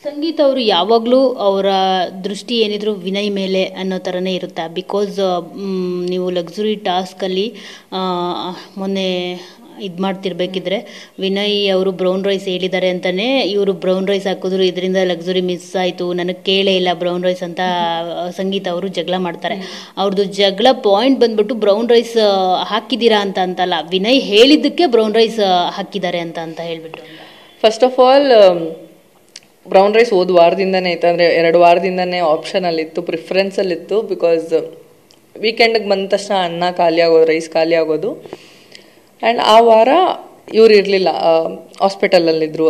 ಸಂಗೀತ ಅವರು ಯಾವಾಗಲೂ ಅವರ ದೃಷ್ಟಿ ಏನಿದ್ರು ವಿನಯ್ ಮೇಲೆ ಅನ್ನೋ ಥರನೇ ಇರುತ್ತೆ. ಬಿಕಾಸ್ ನೀವು ಲಕ್ಸುರಿ ಟಾಸ್ಕಲ್ಲಿ ಮೊನ್ನೆ ಇದು ಮಾಡ್ತಿರ್ಬೇಕಿದ್ರೆ ವಿನಯ್ ಅವರು ಬ್ರೌನ್ ರೈಸ್ ಹೇಳಿದ್ದಾರೆ ಅಂತಲೇ ಇವರು ಬ್ರೌನ್ ರೈಸ್ ಹಾಕಿದ್ರು, ಇದರಿಂದ ಲಕ್ಸುರಿ ಮಿಸ್ ಆಯಿತು, ನನಗೆ ಕೇಳೇ ಇಲ್ಲ ಬ್ರೌನ್ ರೈಸ್ ಅಂತ ಸಂಗೀತ ಅವರು ಜಗಳ ಮಾಡ್ತಾರೆ. ಅವ್ರದ್ದು ಜಗಳ ಪಾಯಿಂಟ್ ಬಂದ್ಬಿಟ್ಟು ಬ್ರೌನ್ ರೈಸ್ ಹಾಕಿದ್ದೀರಾ ಅಂತ ಅಂತಲ್ಲ, ವಿನಯ್ ಹೇಳಿದ್ದಕ್ಕೆ ಬ್ರೌನ್ ರೈಸ್ ಹಾಕಿದ್ದಾರೆ ಅಂತ ಹೇಳ್ಬಿಟ್ಟು. First of all brown rice ಹೋದ ವಾರದಿಂದನೇ ಇತ್ತು, ಅಂದರೆ 2 ವಾರದಿಂದನೇ ಆಪ್ಷನಲ್ಲಿತ್ತು, ಪ್ರಿಫರೆನ್ಸಲ್ಲಿತ್ತು. ಬಿಕಾಸ್ ವೀಕೆಂಡ್ಗೆ ಬಂದ ತಕ್ಷಣ ಅನ್ನ ಖಾಲಿ ಆಗೋದು, ರೈಸ್ ಖಾಲಿ ಆಗೋದು. ಆ್ಯಂಡ್ ಆ ವಾರ ಇವ್ರು ಇರಲಿಲ್ಲ, ಹಾಸ್ಪಿಟಲಲ್ಲಿದ್ದರು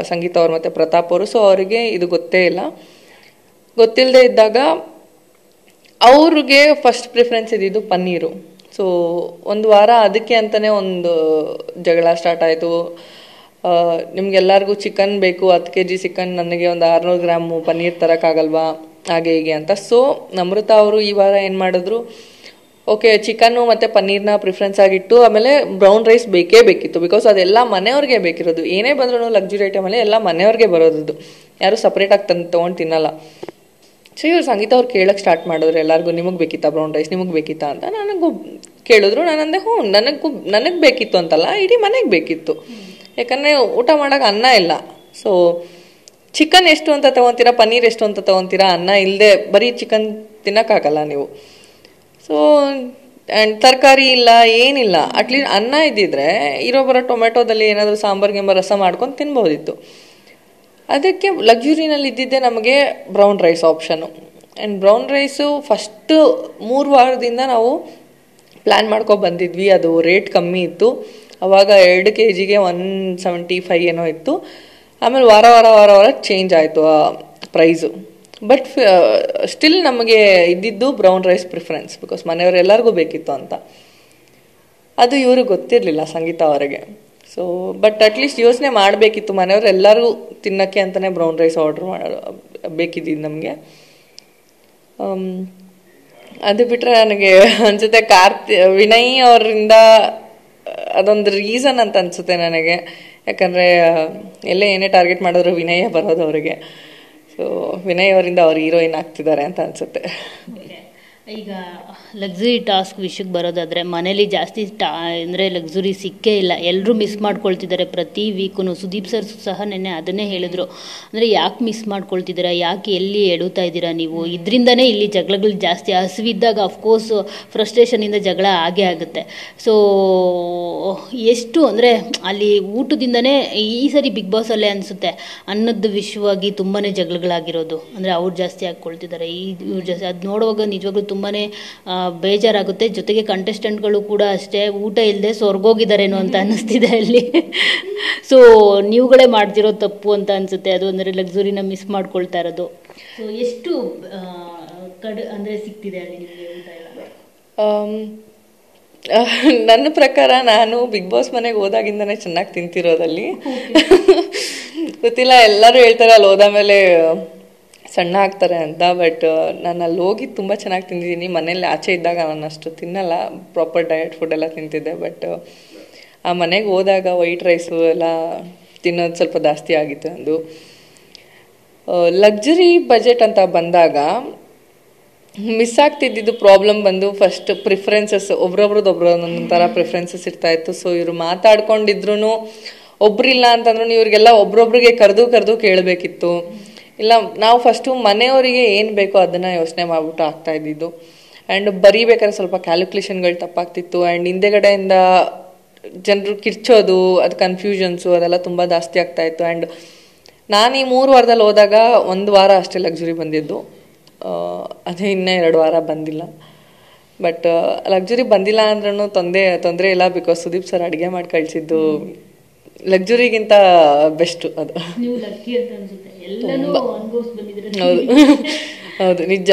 ಸಂಗೀತ ಅವ್ರು ಮತ್ತು ಪ್ರತಾಪ್ ಅವರು. ಸೊ ಅವರಿಗೆ ಇದು ಗೊತ್ತೇ ಇಲ್ಲ. ಗೊತ್ತಿಲ್ಲದೆ ಇದ್ದಾಗ ಅವ್ರಿಗೆ ಫಸ್ಟ್ ಪ್ರಿಫರೆನ್ಸ್ ಇದ್ದಿದ್ದು ಪನ್ನೀರು. ಸೊ 1 ವಾರ ಅದಕ್ಕೆ ಅಂತಲೇ ಒಂದು ಜಗಳ ಸ್ಟಾರ್ಟ್ ಆಯಿತು. ನಿಮ್ಗೆಲ್ಲರಿಗೂ ಚಿಕನ್ ಬೇಕು, 10 kg ಚಿಕನ್, ನನಗೆ ಒಂದು 600 ಗ್ರಾಮು ಪನ್ನೀರ್ ತರೋಕ್ಕಾಗಲ್ವಾ, ಹಾಗೆ ಹೀಗೆ ಅಂತ. ಸೊ ನಮ್ರತಾ ಅವರು ಈ ವಾರ ಏನು ಮಾಡಿದ್ರು, ಓಕೆ ಚಿಕನ್ನು ಮತ್ತು ಪನ್ನೀರ್ನ ಪ್ರಿಫರೆನ್ಸ್ ಆಗಿಟ್ಟು ಆಮೇಲೆ ಬ್ರೌನ್ ರೈಸ್ ಬೇಕೇ ಬೇಕಿತ್ತು. ಬಿಕಾಸ್ ಅದೆಲ್ಲ ಮನೆಯವ್ರಿಗೆ ಬೇಕಿರೋದು. ಏನೇ ಬಂದ್ರೂ ಲಕ್ಸುರಿ ಐಟಮಲ್ಲಿ ಎಲ್ಲ ಮನೆಯವ್ರಿಗೆ ಬರೋದು, ಯಾರು ಸಪ್ರೇಟಾಗಿ ತೊಗೊಂಡು ತಿನ್ನಲ್ಲ. ಸೊ ಇವ್ರು ಸಂಗೀತ ಅವ್ರು ಕೇಳಕ್ಕೆ ಸ್ಟಾರ್ಟ್ ಮಾಡಿದ್ರು ಎಲ್ಲರಿಗೂ, ನಿಮಗೆ ಬೇಕಿತ್ತಾ ಬ್ರೌನ್ ರೈಸ್, ನಿಮಗೆ ಬೇಕಿತ್ತಾ ಅಂತ. ನನಗೂ ಕೇಳಿದ್ರು, ನಾನಂದೆ ಹ್ಞೂ ನನಗೆ ಬೇಕಿತ್ತು ಅಂತಲ್ಲ, ಇಡೀ ಮನೆಗೆ ಬೇಕಿತ್ತು. ಯಾಕಂದರೆ ಊಟ ಮಾಡೋಕೆ ಅನ್ನ ಇಲ್ಲ. ಸೊ ಚಿಕನ್ ಎಷ್ಟು ಅಂತ ತೊಗೊತೀರಾ, ಪನ್ನೀರ್ ಎಷ್ಟು ಅಂತ ತೊಗೊತೀರಾ, ಅನ್ನ ಇಲ್ಲದೆ ಬರೀ ಚಿಕನ್ ತಿನ್ನೋಕ್ಕಾಗಲ್ಲ ನೀವು. ಸೊ ಆ್ಯಂಡ್ ತರಕಾರಿ ಇಲ್ಲ, ಏನಿಲ್ಲ. ಅಟ್ಲೀಸ್ಟ್ ಅನ್ನ ಇದ್ದಿದ್ರೆ ಇರೋ ಬರೋ ಟೊಮೆಟೊದಲ್ಲಿ ಏನಾದರೂ ಸಾಂಬಾರ್ಗೆ ರಸ ಮಾಡ್ಕೊಂಡು ತಿನ್ಬೋದಿತ್ತು. ಅದಕ್ಕೆ ಲಕ್ಸುರಿನಲ್ಲಿ ಇದ್ದಿದ್ದೆ ನಮಗೆ brown rice option. And brown rice first 3 ವಾರದಿಂದ ನಾವು ಪ್ಲ್ಯಾನ್ ಮಾಡ್ಕೊಂಡು ಬಂದಿದ್ವಿ. ಅದು ರೇಟ್ ಕಮ್ಮಿ ಇತ್ತು ಅವಾಗ, 2 kgಗೆ 175 ಏನೋ ಇತ್ತು. ಆಮೇಲೆ ವಾರ ವಾರ ವಾರ ವಾರ ಚೇಂಜ್ ಆಯಿತು ಆ ಪ್ರೈಸು. ಬಟ್ ಸ್ಟಿಲ್ ನಮಗೆ ಇದ್ದಿದ್ದು ಬ್ರೌನ್ ರೈಸ್ ಪ್ರಿಫರೆನ್ಸ್, ಬಿಕಾಸ್ ಮನೆಯವರು ಎಲ್ಲರಿಗೂ ಬೇಕಿತ್ತು ಅಂತ. ಅದು ಇವರು ಗೊತ್ತಿರಲಿಲ್ಲ ಸಂಗೀತ ಅವರಿಗೆ. ಸೊ ಬಟ್ ಅಟ್ಲೀಸ್ಟ್ ಯೋಚನೆ ಮಾಡಬೇಕಿತ್ತು, ಮನೆಯವರು ಎಲ್ಲರೂ ತಿನ್ನೋಕ್ಕೆ ಅಂತಲೇ ಬ್ರೌನ್ ರೈಸ್ ಆರ್ಡ್ರ್ ಬೇಕಿದ್ದಿದ್ದು ನಮಗೆ. ಅದು ಬಿಟ್ಟರೆ ನನಗೆ ಅನಿಸುತ್ತೆ ವಿನಯ್ ಅವರಿಂದ ಅದೊಂದು ರೀಸನ್ ಅಂತ ಅನಿಸುತ್ತೆ ನನಗೆ. ಯಾಕಂದರೆ ಎಲ್ಲೇ ಏನೇ ಟಾರ್ಗೆಟ್ ಮಾಡಿದ್ರು ವಿನಯೇ ಬರೋದು ಅವರಿಗೆ. ಸೊ ವಿನಯ್ ಅವರಿಂದ ಅವ್ರು ಹೀರೋಯಿನ್ ಆಗ್ತಿದ್ದಾರೆ ಅಂತ ಅನಿಸುತ್ತೆ. ಈಗ ಲಕ್ಸುರಿ ಟಾಸ್ಕ್ ವಿಷಯಕ್ಕೆ ಬರೋದಾದರೆ, ಮನೇಲಿ ಜಾಸ್ತಿ ಅಂದರೆ ಲಕ್ಸುರಿ ಸಿಕ್ಕೇ ಇಲ್ಲ, ಎಲ್ಲರೂ ಮಿಸ್ ಮಾಡ್ಕೊಳ್ತಿದ್ದಾರೆ ಪ್ರತಿ ವೀಕು. ಸುದೀಪ್ ಸರ್ ಸಹ ನೆನ್ನೆ ಅದನ್ನೇ ಹೇಳಿದ್ರು, ಅಂದರೆ ಯಾಕೆ ಮಿಸ್ ಮಾಡ್ಕೊಳ್ತಿದ್ದೀರಾ, ಯಾಕೆ ಎಲ್ಲಿ ಎಡುತ್ತಾ ಇದ್ದೀರಾ ನೀವು, ಇದರಿಂದನೇ ಇಲ್ಲಿ ಜಗಳಗಳು ಜಾಸ್ತಿ. ಹಸಿವಿದ್ದಾಗ ಅಫ್ಕೋರ್ಸ್ ಫ್ರಸ್ಟ್ರೇಷನಿಂದ ಜಗಳ ಆಗೇ ಆಗುತ್ತೆ. ಸೊ ಎಷ್ಟು ಅಂದರೆ ಅಲ್ಲಿ ಊಟದಿಂದನೇ ಈ ಸರಿ ಬಿಗ್ ಬಾಸಲ್ಲೇ ಅನಿಸುತ್ತೆ ಅನ್ನದ ವಿಷಯವಾಗಿ ತುಂಬಾ ಜಗಳಗಳಾಗಿರೋದು. ಅಂದರೆ ಅವ್ರು ಜಾಸ್ತಿ ಹಾಕ್ಕೊಳ್ತಿದ್ದಾರೆ, ಇವ್ರು ಜಾಸ್ತಿ. ಅದು ನೋಡುವಾಗ ನಿಜವಾಗ್ಲೂ ತುಂಬಾ ಬೇಜಾರಾಗುತ್ತೆ. ಜೊತೆಗೆ ಕಂಟೆಸ್ಟೆಂಟ್ಗಳು ಕೂಡ ಅಷ್ಟೇ, ಊಟ ಇಲ್ಲದೆ ಸ್ವರ್ಗೋಗಿದ್ದಾರೇನೋ ಅಂತ ಅನ್ನಿಸ್ತಿದೆ ಅಲ್ಲಿ. ಸೊ ನೀವುಗಳೇ ಮಾಡ್ತಿರೋ ತಪ್ಪು ಅಂತ ಅನಿಸುತ್ತೆ ಅದು. ಅಂದರೆ ಲಕ್ಸುರಿನ ಮಿಸ್ ಮಾಡ್ಕೊಳ್ತಾ ಇರೋದು. ಸೊ ಎಷ್ಟು ಅಂದರೆ ಸಿಗ್ತಿದೆ ಅಲ್ಲಿ ನಿಮಗೆ ಊಟ ಎಲ್ಲ? ನನ್ನ ಪ್ರಕಾರ ನಾನು ಬಿಗ್ ಬಾಸ್ ಮನೆಗೆ ಹೋದಾಗಿಂದನೇ ಚೆನ್ನಾಗಿ ತಿಂತಿರೋದಲ್ಲಿ. ಗೊತ್ತಿಲ್ಲ, ಎಲ್ಲರೂ ಹೇಳ್ತಾರೆ ಅಲ್ಲಿ ಹೋದ ಮೇಲೆ ಸಣ್ಣ ಆಗ್ತಾರೆ ಅಂತ. ಬಟ್ ನಾನು ಅಲ್ಲಿ ಹೋಗಿ ತುಂಬ ಚೆನ್ನಾಗಿ ತಿಂದಿದ್ದೀನಿ. ಮನೇಲಿ ಆಚೆ ಇದ್ದಾಗ ನಾನು ಅಷ್ಟು ತಿನ್ನಲ್ಲ, ಪ್ರಾಪರ್ ಡಯಟ್ ಫುಡ್ ಎಲ್ಲ ತಿಂತಿದ್ದೆ. ಬಟ್ ಆ ಮನೆಗೆ ಹೋದಾಗ ವೈಟ್ ರೈಸು ಎಲ್ಲ ತಿನ್ನೋದು ಸ್ವಲ್ಪ ಜಾಸ್ತಿ ಆಗಿತ್ತು ನಂದು. ಲಕ್ಸುರಿ ಬಜೆಟ್ ಅಂತ ಬಂದಾಗ ಮಿಸ್ ಆಗ್ತಿದ್ದಿದ್ದು ಪ್ರಾಬ್ಲಮ್ ಬಂದು ಫಸ್ಟ್ ಪ್ರಿಫರೆನ್ಸಸ್. ಒಬ್ರೊಬ್ರದ್ದು ಒಂದೊಂಥರ ಪ್ರಿಫರೆನ್ಸಸ್ ಇರ್ತಾಯಿತ್ತು. ಸೊ ಇವರು ಮಾತಾಡ್ಕೊಂಡಿದ್ರು ಒಬ್ರಿಲ್ಲ ಅಂತಂದ್ರೂ ಇವ್ರಿಗೆಲ್ಲ ಒಬ್ರೊಬ್ರಿಗೆ ಕರೆದು ಕೇಳಬೇಕಿತ್ತು. ಇಲ್ಲ, ನಾವು ಫಸ್ಟು ಮನೆಯವರಿಗೆ ಏನು ಬೇಕೋ ಅದನ್ನು ಯೋಚನೆ ಮಾಡಿಬಿಟ್ಟು ಆಗ್ತಾ ಇದ್ದಿದ್ದು. ಆ್ಯಂಡ್ ಬರೀಬೇಕಾದ್ರೆ ಸ್ವಲ್ಪ ಕ್ಯಾಲ್ಕುಲೇಷನ್ಗಳು ತಪ್ಪಾಗ್ತಿತ್ತು. ಆ್ಯಂಡ್ ಹಿಂದೆಗಡೆಯಿಂದ ಜನರು ಕಿರ್ಚೋದು, ಅದು ಕನ್ಫ್ಯೂಷನ್ಸು ಅದೆಲ್ಲ ತುಂಬ ಜಾಸ್ತಿ ಆಗ್ತಾಯಿತ್ತು. ಆ್ಯಂಡ್ ನಾನು ಈ 3 ವಾರದಲ್ಲಿ ಹೋದಾಗ 1 ವಾರ ಅಷ್ಟೇ ಲಕ್ಸುರಿ ಬಂದಿದ್ದು, ಅದೇ ಇನ್ನೂ 2 ವಾರ ಬಂದಿಲ್ಲ. ಬಟ್ ಲಕ್ಸುರಿ ಬಂದಿಲ್ಲ ಅಂದ್ರೂ ತೊಂದರೆ ಇಲ್ಲ. ಬಿಕಾಸ್ ಸುದೀಪ್ ಸರ್ ಅಡುಗೆ ಮಾಡಿ ಕಳಿಸಿದ್ದು ಲಕ್ಸುರಿಗಿಂತ ಬೆಸ್ಟು ಅದು. ಹೌದು ಹೌದು, ನಿಜ.